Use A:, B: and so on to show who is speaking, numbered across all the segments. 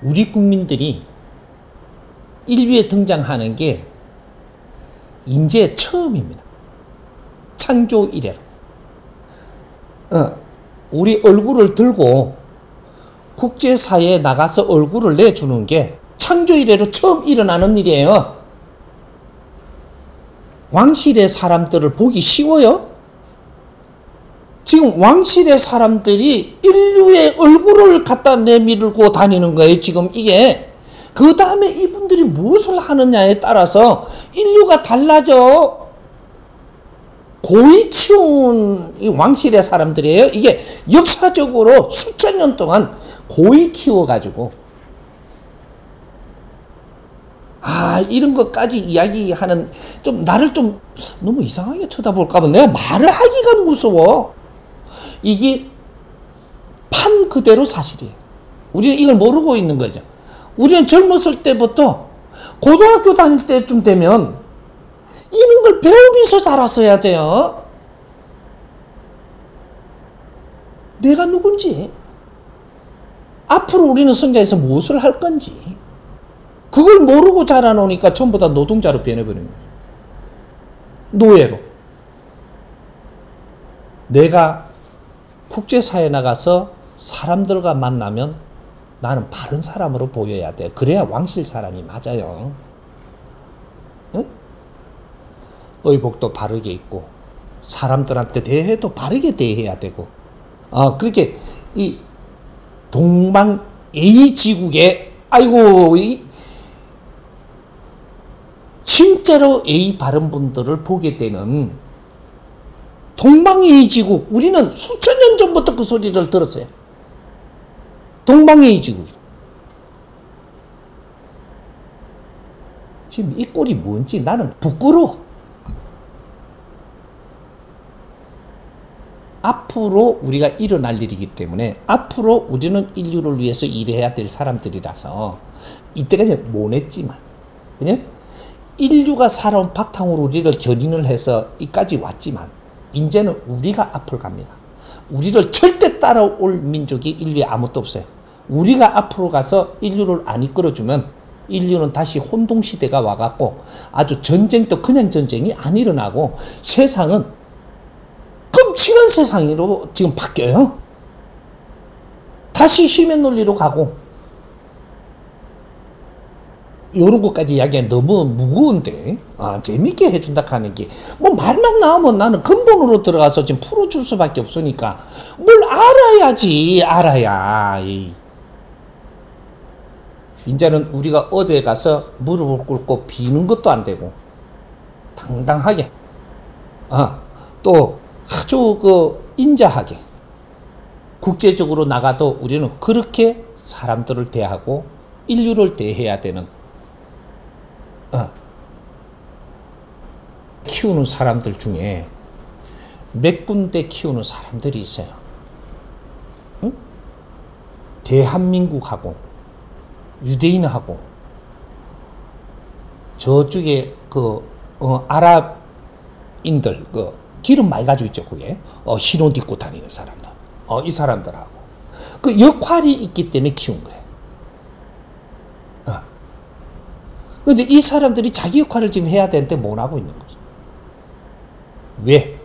A: 우리 국민들이 인류에 등장하는 게 인제 처음입니다. 창조 이래로. 우리 얼굴을 들고 국제사회에 나가서 얼굴을 내주는 게 창조 이래로 처음 일어나는 일이에요. 왕실의 사람들을 보기 쉬워요? 지금 왕실의 사람들이 인류의 얼굴을 갖다 내밀고 다니는 거예요. 지금 이게. 그 다음에 이분들이 무엇을 하느냐에 따라서 인류가 달라져. 고이 키운 이 왕실의 사람들이에요. 이게 역사적으로 수천 년 동안 고이 키워가지고 이런 것까지 이야기하는 좀 나를 좀 너무 이상하게 쳐다볼까봐 내가 말을 하기가 무서워. 이게 판 그대로 사실이에요. 우리는 이걸 모르고 있는 거죠. 우리는 젊었을 때부터 고등학교 다닐 때쯤 되면 이런 걸 배우면서 자랐어야 돼요. 내가 누군지, 앞으로 우리는 성장해서 무엇을 할 건지, 그걸 모르고 자라놓으니까 전부 다 노동자로 변해버린 거예요. 노예로. 내가 국제사회에 나가서 사람들과 만나면 나는 바른 사람으로 보여야 돼. 그래야 왕실 사람이 맞아요. 응? 의복도 바르게 입고 사람들한테 대해도 바르게 대해야 되고 그렇게 이 동방예의지국에 진짜로 예의 바른 분들을 보게 되는 동방예의지국. 우리는 수천 년 전부터 그 소리를 들었어요. 동방예의지국. 지금 이 꼴이 뭔지 나는 부끄러워. 앞으로 우리가 일어날 일이기 때문에 앞으로 우리는 인류를 위해서 일해야 될 사람들이라서 이때까지 못했지만 그냥 인류가 살아온 바탕으로 우리를 견인을 해서 이까지 왔지만 이제는 우리가 앞을 갑니다. 우리를 절대 따라올 민족이 인류에 아무것도 없어요. 우리가 앞으로 가서 인류를 안 이끌어주면 인류는 다시 혼동시대가 와갖고 아주 전쟁도 그냥 전쟁이 안 일어나고 세상은 끔찍한 세상으로 지금 바뀌어요. 다시 힘의 논리로 가고 이런 것까지 이야기하기 너무 무거운데 재밌게 해준다 하는 게 뭐 말만 나오면 나는 근본으로 들어가서 지금 풀어줄 수밖에 없으니까 뭘 알아야지. 알아야 이제는 우리가 어디에 가서 무릎을 꿇고 비는 것도 안 되고 당당하게 또 아주 인자하게 국제적으로 나가도 우리는 그렇게 사람들을 대하고 인류를 대해야 되는 키우는 사람들 중에 몇 군데 키우는 사람들이 있어요. 응? 대한민국하고 유대인하고 저쪽에 아랍인들 기름 많이 가지고 있죠. 그게 흰 옷 입고 다니는 사람들 이 사람들하고 그 역할이 있기 때문에 키운 거예요. 그런데 이 사람들이 자기 역할을 지금 해야 되는데 못 하고 있는 거죠. 왜?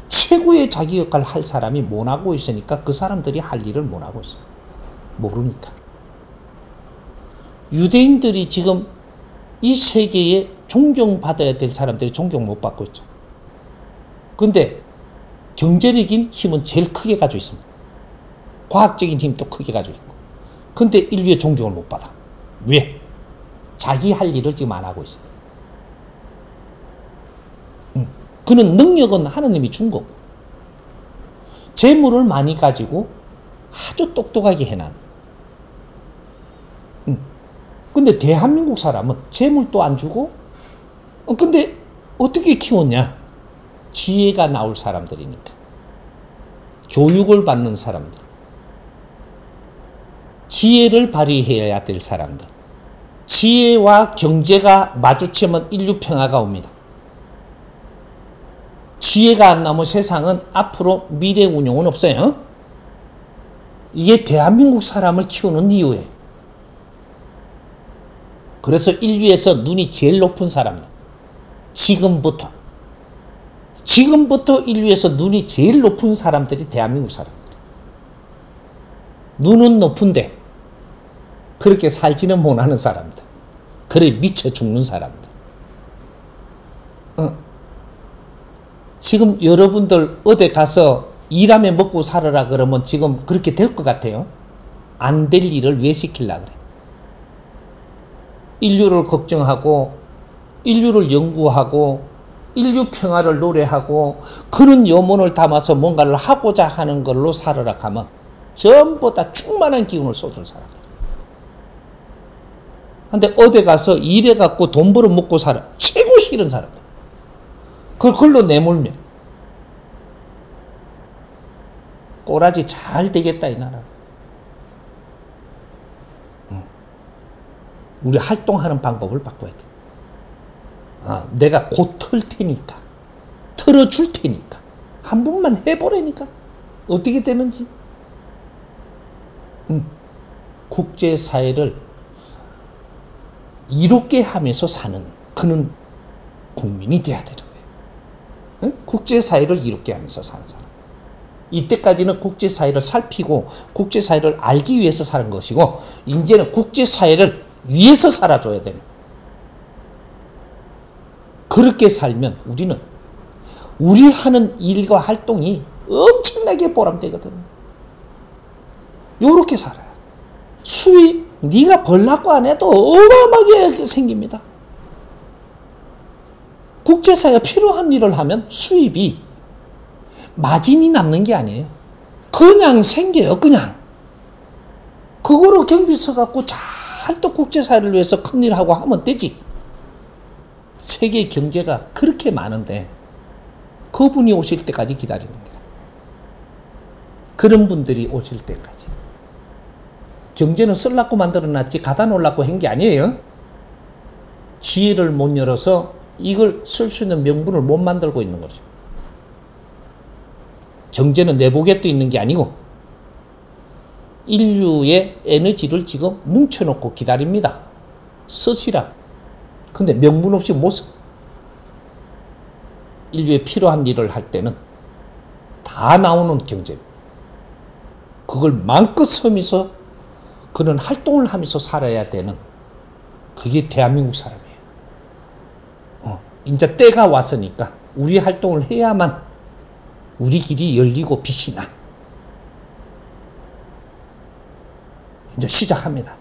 A: 최고의 자기 역할을 할 사람이 못 하고 있으니까 그 사람들이 할 일을 못 하고 있어요. 모르니까. 유대인들이 지금 이 세계에 존경받아야 될 사람들이 존경 못 받고 있죠. 근데 경제적인 힘은 제일 크게 가지고 있습니다. 과학적인 힘도 크게 가지고 있고. 근데 인류의 존경을 못 받아. 왜? 자기 할 일을 지금 안 하고 있어요. 그는 능력은 하느님이 준 거고 재물을 많이 가지고 아주 똑똑하게 해난. 근데 대한민국 사람은 재물도 안 주고 근데 어떻게 키웠냐? 지혜가 나올 사람들이니까. 교육을 받는 사람들. 지혜를 발휘해야 될 사람들. 지혜와 경제가 마주치면 인류 평화가 옵니다. 지혜가 안 나면 세상은 앞으로 미래 운용은 없어요. 이게 대한민국 사람을 키우는 이유예요. 그래서 인류에서 눈이 제일 높은 사람들, 지금부터 인류에서 눈이 제일 높은 사람들이 대한민국 사람들. 눈은 높은데 그렇게 살지는 못하는 사람들, 그래 미쳐 죽는 사람들. 지금 여러분들 어디 가서 일하며 먹고 살아라 그러면 지금 그렇게 될 것 같아요? 안 될 일을 왜 시키려고 그래? 인류를 걱정하고 인류를 연구하고 인류 평화를 노래하고 그런 염원을 담아서 뭔가를 하고자 하는 걸로 살아라 하면 전부 다 충만한 기운을 쏟은 사람들. 근데 어디 가서 일해갖고 돈 벌어 먹고 살아. 최고 싫은 사람들. 그걸 글로 내몰면 꼬라지 잘 되겠다 이 나라. 우리 활동하는 방법을 바꿔야 돼. 내가 곧 틀 테니까, 틀어줄 테니까 한 번만 해보라니까 어떻게 되는지. 국제사회를 이롭게 하면서 사는 그는 국민이 돼야 되는 거예요. 국제사회를 이롭게 하면서 사는 사람. 이때까지는 국제사회를 살피고 국제사회를 알기 위해서 사는 것이고, 이제는 국제사회를 위해서 살아줘야 되는. 그렇게 살면 우리는 우리 하는 일과 활동이 엄청나게 보람되거든. 요렇게 살아요. 수입 네가 벌라고 안 해도 어마어마하게 생깁니다. 국제사회가 필요한 일을 하면 수입이 마진이 남는 게 아니에요. 그냥 생겨요. 그냥. 그거로 경비 써갖고 잘 또 국제사회를 위해서 큰일 하고 하면 되지. 세계 경제가 그렇게 많은데 그분이 오실 때까지 기다리는 거야. 그런 분들이 오실 때까지. 경제는 쓰려고 만들어놨지 가다 놓으려고 한 게 아니에요. 지혜를 못 열어서 이걸 쓸 수 있는 명분을 못 만들고 있는 거죠. 경제는 내 보기에 있는 게 아니고 인류의 에너지를 지금 뭉쳐놓고 기다립니다. 쓰시라. 근데 명분 없이 못 써. 인류에 필요한 일을 할 때는 다 나오는 경제. 그걸 마음껏 쓰면서 그런 활동을 하면서 살아야 되는 그게 대한민국 사람이에요. 이제 때가 왔으니까 우리 활동을 해야만 우리 길이 열리고 빛이 나. 이제 시작합니다.